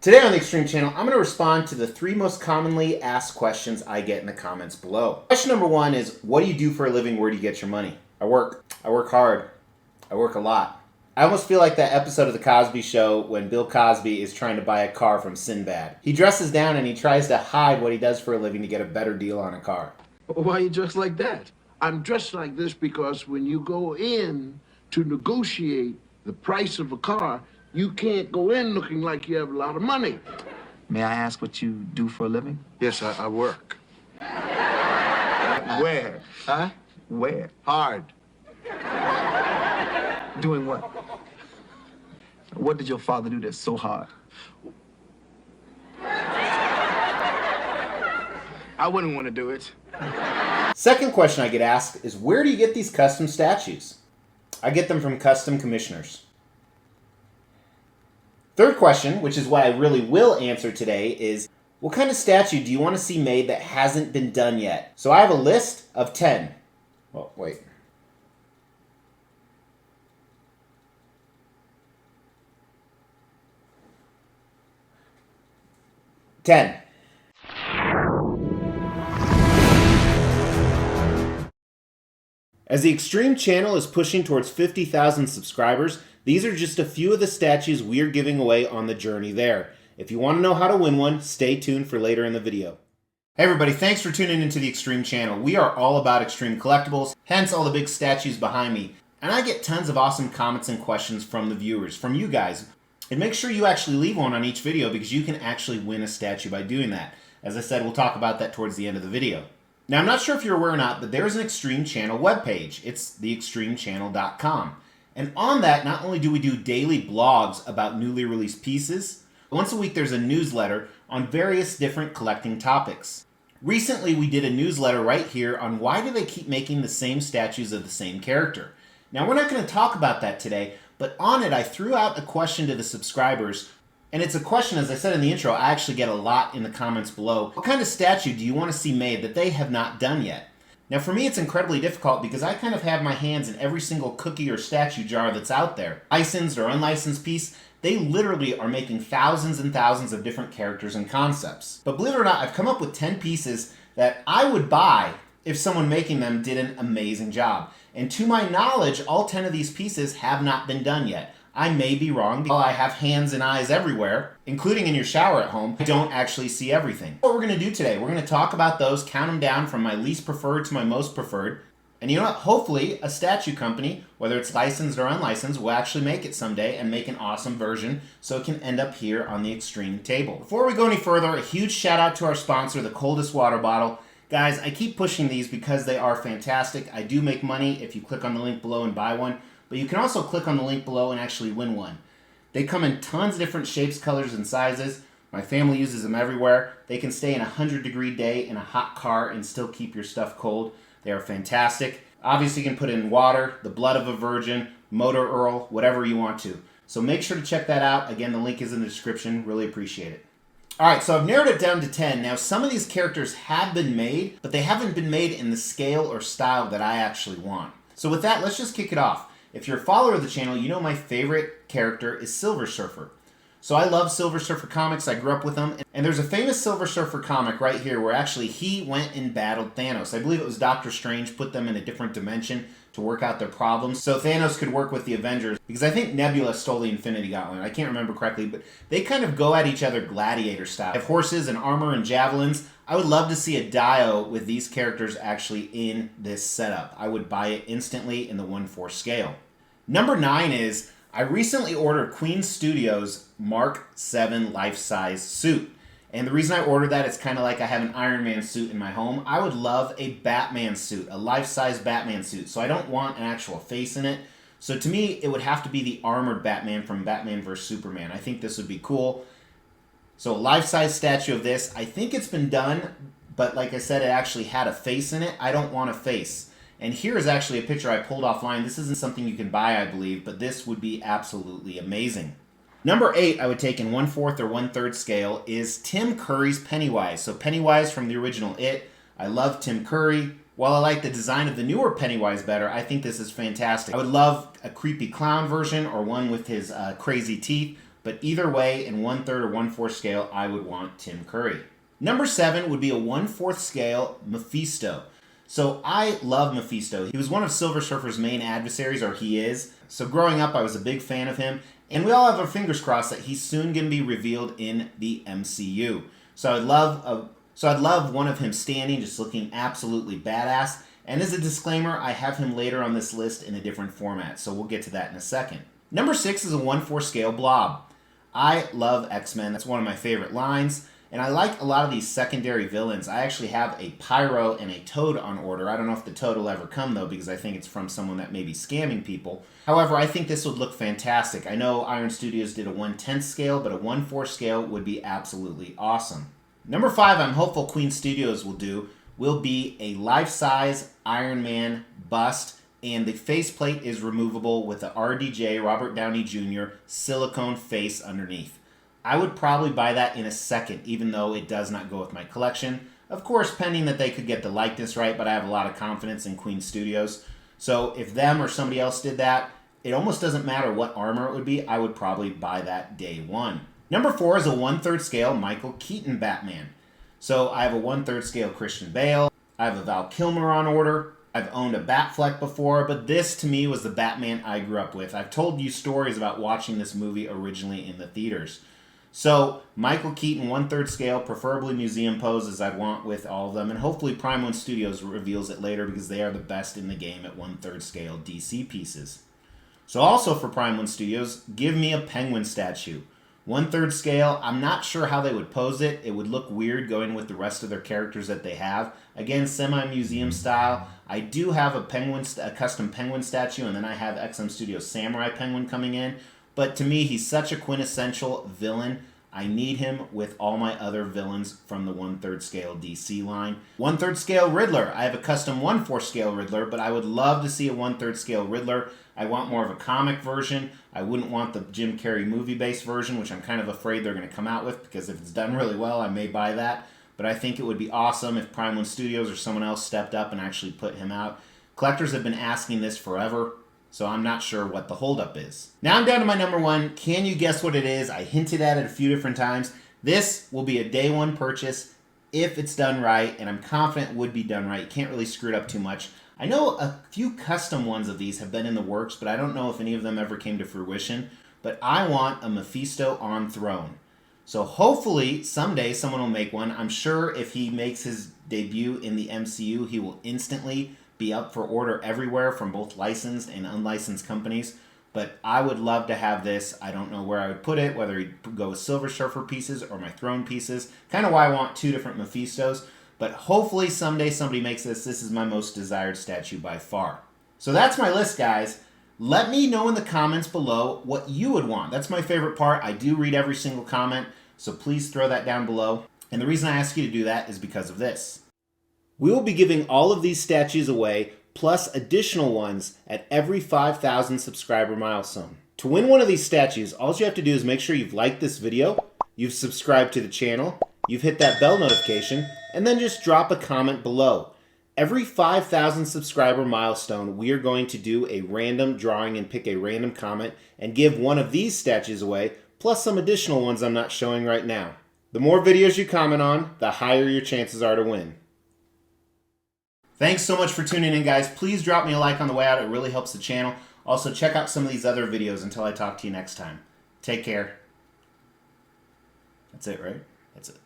Today on the Extreme Channel, I'm going to respond to the 3 most commonly asked questions I get in the comments below. Question number 1 is, what do you do for a living? Where do you get your money? I work hard. I work a lot. I almost feel like that episode of The Cosby Show when Bill Cosby is trying to buy a car from Sinbad. He dresses down and he tries to hide what he does for a living to get a better deal on a car. Why are you dressed like that? I'm dressed like this because when you go in to negotiate the price of a car, you can't go in looking like you have a lot of money. May I ask what you do for a living? Yes, I work. Where? Huh? Where? Hard. Doing what? What did your father do that's so hard? I wouldn't want to do it. Second question I get asked is, where do you get these custom statues? I get them from custom commissioners. Third question, which is what I really will answer today, is what kind of statue do you want to see made that hasn't been done yet? So I have a list of 10. Oh, wait. 10. As the Extreme Channel is pushing towards 50,000 subscribers, these are just a few of the statues we are giving away on the journey there. If you want to know how to win one, stay tuned for later in the video. Hey everybody, thanks for tuning into the Extreme Channel. We are all about extreme collectibles, hence all the big statues behind me. And I get tons of awesome comments and questions from the viewers, from you guys. And make sure you actually leave one on each video because you can actually win a statue by doing that. As I said, we'll talk about that towards the end of the video. Now, I'm not sure if you're aware or not, but there is an Extreme Channel webpage. It's theextremechannel.com. And on that, not only do we do daily blogs about newly released pieces, once a week there's a newsletter on various different collecting topics. Recently, we did a newsletter right here on why do they keep making the same statues of the same character. Now, we're not going to talk about that today, but on it, I threw out a question to the subscribers. And it's a question, as I said in the intro, I actually get a lot in the comments below. What kind of statue do you want to see made that they have not done yet? Now for me it's incredibly difficult because I kind of have my hands in every single cookie or statue jar that's out there. Licensed or unlicensed piece, they literally are making thousands and thousands of different characters and concepts. But believe it or not, I've come up with 10 pieces that I would buy if someone making them did an amazing job. And to my knowledge, all 10 of these pieces have not been done yet. I may be wrong because I have hands and eyes everywhere, including in your shower at home. I don't actually see everything. What we're going to do today, we're going to talk about those, count them down from my least preferred to my most preferred. And you know what? Hopefully a statue company, whether it's licensed or unlicensed, will actually make it someday and make an awesome version so it can end up here on the Extreme table. Before we go any further, a huge shout out to our sponsor, the Coldest water bottle. Guys, I keep pushing these because they are fantastic. I do make money if you click on the link below and buy one. But you can also click on the link below and actually win one. They come in tons of different shapes, colors, and sizes. My family uses them everywhere. They can stay in a 100-degree day in a hot car and still keep your stuff cold. They are fantastic. Obviously, you can put in water, the blood of a virgin, motor oil, whatever you want to. So make sure to check that out. Again, the link is in the description. Really appreciate it. Alright, so I've narrowed it down to 10. Now, some of these characters have been made, but they haven't been made in the scale or style that I actually want. So with that, let's just kick it off. If you're a follower of the channel, you know my favorite character is Silver Surfer. So I love Silver Surfer comics. I grew up with them. And there's a famous Silver Surfer comic right here where actually he went and battled Thanos. I believe it was Doctor Strange put them in a different dimension to work out their problems so Thanos could work with the Avengers. Because I think Nebula stole the Infinity Gauntlet. I can't remember correctly, but they kind of go at each other gladiator style. They have horses and armor and javelins. I would love to see a Dio with these characters actually in this setup. I would buy it instantly in the 1/4 scale. Number 9 is, I recently ordered Queen Studios Mark 7 life-size suit. And the reason I ordered that, it's kind of like I have an Iron Man suit in my home. I would love a Batman suit, a life-size Batman suit. So I don't want an actual face in it. So to me, it would have to be the armored Batman from Batman vs. Superman. I think this would be cool. So a life-size statue of this. I think it's been done, but like I said, it actually had a face in it. I don't want a face. And here is actually a picture I pulled offline. This isn't something you can buy, I believe, but this would be absolutely amazing. Number 8 I would take in 1/4 or 1/3 scale is Tim Curry's Pennywise. So Pennywise from the original It. I love Tim Curry. While I like the design of the newer Pennywise better, I think this is fantastic. I would love a creepy clown version or one with his crazy teeth. But either way, in 1/3 or 1/4 scale, I would want Tim Curry. Number 7 would be a 1/4 scale Mephisto. So I love Mephisto. He was one of Silver Surfer's main adversaries, or he is. So growing up, I was a big fan of him. And we all have our fingers crossed that he's soon going to be revealed in the MCU. So I'd love one of him standing, just looking absolutely badass. And as a disclaimer, I have him later on this list in a different format, so we'll get to that in a second. Number 6 is a 1/4 scale Blob. I love X-Men. That's one of my favorite lines. And I like a lot of these secondary villains. I actually have a Pyro and a Toad on order. I don't know if the Toad will ever come, though, because I think it's from someone that may be scamming people. However, I think this would look fantastic. I know Iron Studios did a 1/10 scale, but a 1/4 scale would be absolutely awesome. Number 5, I'm hopeful Queen Studios will be a life-size Iron Man bust, and the faceplate is removable with the RDJ, Robert Downey Jr., silicone face underneath. I would probably buy that in a second, even though it does not go with my collection. Of course, pending that they could get the likeness right, but I have a lot of confidence in Queen Studios. So if them or somebody else did that, it almost doesn't matter what armor it would be, I would probably buy that day one. Number 4 is a 1/3 scale Michael Keaton Batman. So I have a 1/3 scale Christian Bale. I have a Val Kilmer on order. I've owned a Batfleck before, but this to me was the Batman I grew up with. I've told you stories about watching this movie originally in the theaters. So Michael Keaton 1/3 scale, preferably museum pose as I'd want with all of them, and hopefully Prime One Studios reveals it later because they are the best in the game at 1/3 scale DC pieces. So also for Prime One Studios, give me a Penguin statue. 1/3 scale, I'm not sure how they would pose it. It would look weird going with the rest of their characters that they have. Again, semi-museum style. I do have a custom Penguin statue, and then I have XM Studios Samurai Penguin coming in. But to me, he's such a quintessential villain. I need him with all my other villains from the 1/3 scale DC line. 1/3 scale Riddler. I have a custom 1/4 scale Riddler, but I would love to see a 1/3 scale Riddler. I want more of a comic version. I wouldn't want the Jim Carrey movie-based version, which I'm kind of afraid they're going to come out with, because if it's done really well, I may buy that. But I think it would be awesome if Prime One Studios or someone else stepped up and actually put him out. Collectors have been asking this forever, so I'm not sure what the holdup is. Now I'm down to my number 1. Can you guess what it is? I hinted at it a few different times. This will be a day one purchase if it's done right, and I'm confident it would be done right. You can't really screw it up too much. I know a few custom ones of these have been in the works, but I don't know if any of them ever came to fruition. But I want a Mephisto on throne. So hopefully someday someone will make one. I'm sure if he makes his debut in the MCU, he will instantly be up for order everywhere from both licensed and unlicensed companies. But I would love to have this. I don't know where I would put it, whether he'd go with Silver Surfer pieces or my throne pieces. Kind of why I want 2 different Mephistos. But hopefully someday somebody makes this. This is my most desired statue by far. So that's my list, guys. Let me know in the comments below what you would want. That's my favorite part. I do read every single comment, so please throw that down below. And the reason I ask you to do that is because of this. We will be giving all of these statues away, plus additional ones at every 5,000 subscriber milestone. To win one of these statues, all you have to do is make sure you've liked this video, you've subscribed to the channel, you've hit that bell notification, and then just drop a comment below. Every 5,000 subscriber milestone, we are going to do a random drawing and pick a random comment and give one of these statues away, plus some additional ones I'm not showing right now. The more videos you comment on, the higher your chances are to win. Thanks so much for tuning in, guys. Please drop me a like on the way out. It really helps the channel. Also, check out some of these other videos until I talk to you next time. Take care. That's it, right? That's it.